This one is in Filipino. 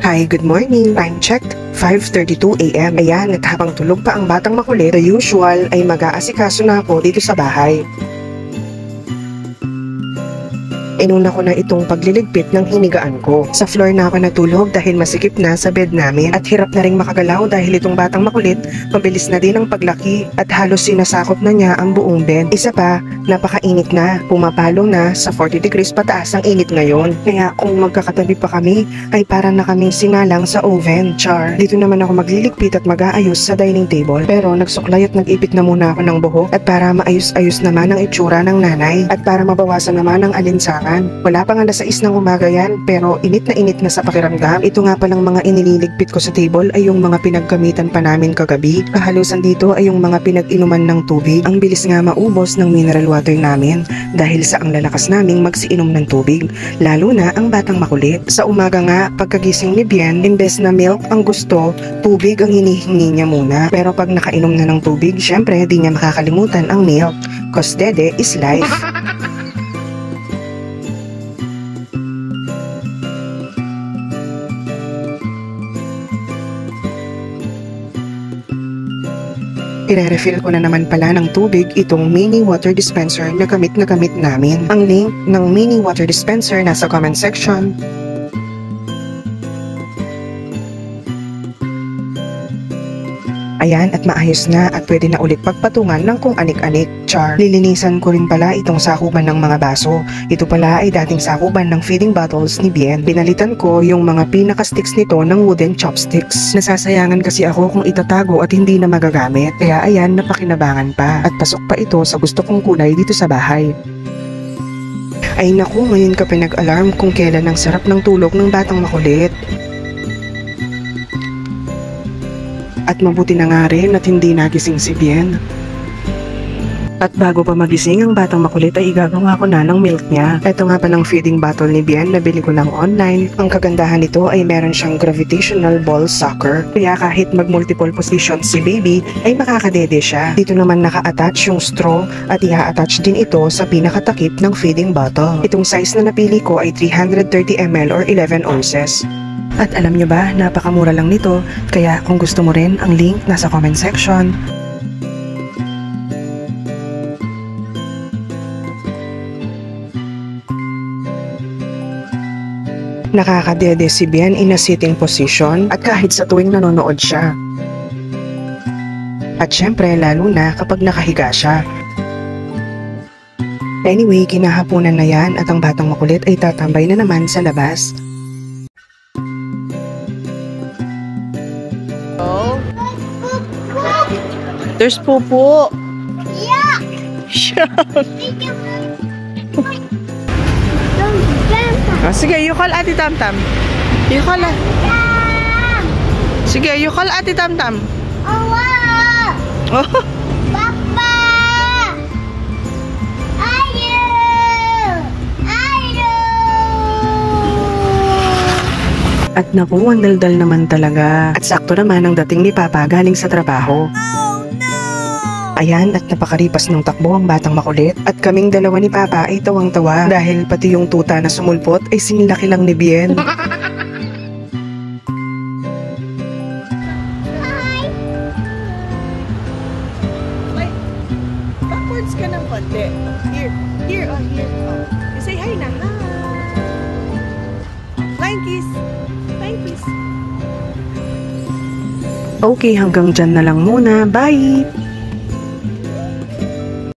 Hi, good morning. Time checked, 5:32 AM. Ayan, at habang tulog pa ang batang makulit, the usual ay mag-aasikaso na ako dito sa bahay. Inuna ko na itong pagliligpit ng hinigaan ko. Sa floor na ako natulog dahil masikip na sa bed namin at hirap na ring makagalaw dahil itong batang makulit, mabilis na din ang paglaki at halos sinasakop na niya ang buong bed. Isa pa, napakainit na, pumapalo na sa 40 degrees pataas ang init ngayon. Kaya kung magkakatabi pa kami, ay parang na kaming sinalang sa oven, char. Dito naman ako magliligpit at mag-aayos sa dining table. Pero nagsuklay at nag-ipit na muna ako ng buhok at para maayos-ayos naman ang itsura ng nanay at para mabawasan naman ang alinsangan. Wala pa nga na 6 ng umaga yan, pero init na sa pakiramdam. Ito nga palang mga inililigpit ko sa table ay yung mga pinagkamitan pa namin kagabi. Kahalusan dito ay yung mga pinag-inuman ng tubig. Ang bilis nga maubos ng mineral water namin dahil sa ang lalakas naming magsiinom ng tubig, lalo na ang batang makulit. Sa umaga nga, pagkagising ni Bien, imbes na milk ang gusto, tubig ang hinihingi niya muna. Pero pag nakainom na ng tubig, syempre di niya makakalimutan ang milk. 'Cause dede is life. I-refill ko na naman pala ng tubig itong mini water dispenser na gamit namin. Ang link ng mini water dispenser nasa comment section. Ayan, at maayos na at pwede na ulit pagpatungan ng kung anik-anik, char. Lilinisan ko rin pala itong sakuban ng mga baso. Ito pala ay dating sakuban ng feeding bottles ni Bien. Pinalitan ko yung mga pinaka-sticks nito ng wooden chopsticks. Nasasayangan kasi ako kung itatago at hindi na magagamit. Kaya ayan, napakinabangan pa. At pasok pa ito sa gusto kong kulay dito sa bahay. Ay naku, ngayon ka pinag-alarm kung kailan ang sarap ng tulog ng batang makulit. At mabuti na nga rin at hindi nagising si Bien. At bago pa magising ang batang makulit ay igagawa ko na ng milk niya. Ito nga pa ng feeding bottle ni Bien, nabili ko lang online. Ang kagandahan nito ay meron siyang gravitational ball sucker. Kaya kahit mag-multiple positions si baby ay makakadede siya. Dito naman naka-attach yung straw at i-attach din ito sa pinakatakip ng feeding bottle. Itong size na napili ko ay 330 ml or 11 ounces. At alam nyo ba, napakamura lang nito, kaya kung gusto mo rin, ang link nasa comment section. Nakakadede si Bien in a sitting position at kahit sa tuwing nanonood siya. At syempre, lalo na kapag nakahiga siya. Anyway, kinahapunan na yan at ang batang makulit ay tatambay na naman sa labas. There's Popo. Yeah. Oh, sige, you call Ate Tamtam. You call her. Sige, you call Ate Tamtam. Oh. Papa. At naku, ang daldal naman talaga. At sakto naman ang dating ni Papa galing sa trabaho. Ayan, at napakaripas ng takbo ang batang makulit. At kaming dalawa ni Papa ay tawang-tawa dahil pati yung tuta na sumulpot ay sinilaki lang ni Bien. Wait, backwards ka ng konti. Here. Oh. You say hi na. Hi. Flying kiss. Okay, hanggang dyan na lang muna. Bye!